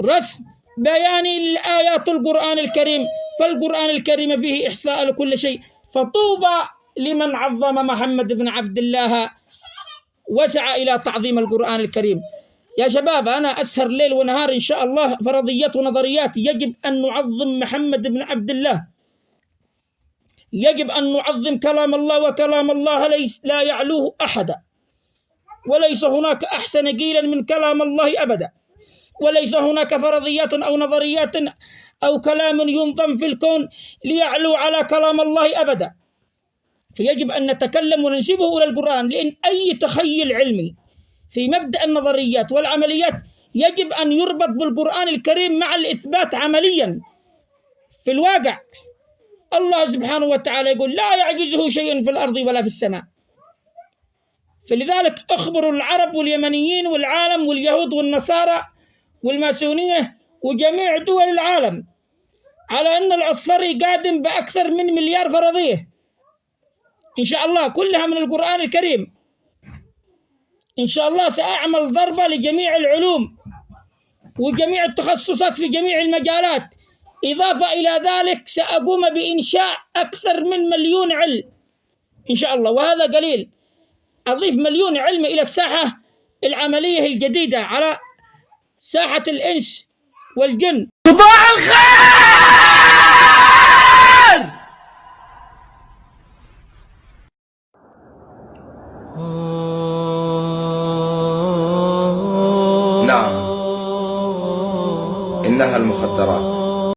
رسم بياني لآيات القرآن الكريم، فالقرآن الكريم فيه إحصاء لكل شيء. فطوبى لمن عظم محمد بن عبد الله وسعى إلى تعظيم القرآن الكريم. يا شباب، أنا أسهر ليل ونهار إن شاء الله فرضيات ونظريات. يجب أن نعظم محمد بن عبد الله، يجب أن نعظم كلام الله، وكلام الله لا يعلوه أحدا، وليس هناك أحسن قيلا من كلام الله أبدا، وليس هناك فرضيات أو نظريات أو كلام ينظم في الكون ليعلو على كلام الله أبدا. فيجب أن نتكلم وننسبه إلى القرآن، لأن أي تخيل علمي في مبدأ النظريات والعمليات يجب أن يربط بالقرآن الكريم مع الإثبات عمليا في الواقع. الله سبحانه وتعالى يقول لا يعجزه شيء في الأرض ولا في السماء. فلذلك أخبروا العرب واليمنيين والعالم واليهود والنصارى والماسونية وجميع دول العالم على أن العصفري قادم بأكثر من 1 مليار فرضية إن شاء الله، كلها من القرآن الكريم. إن شاء الله سأعمل ضربة لجميع العلوم وجميع التخصصات في جميع المجالات. إضافة إلى ذلك سأقوم بإنشاء أكثر من 1,000,000 علم إن شاء الله، وهذا قليل. أضيف 1,000,000 علم إلى الساحة العملية الجديدة على ساحة الإنس والجن. صباح الخير. نعم، إنها المخدرات.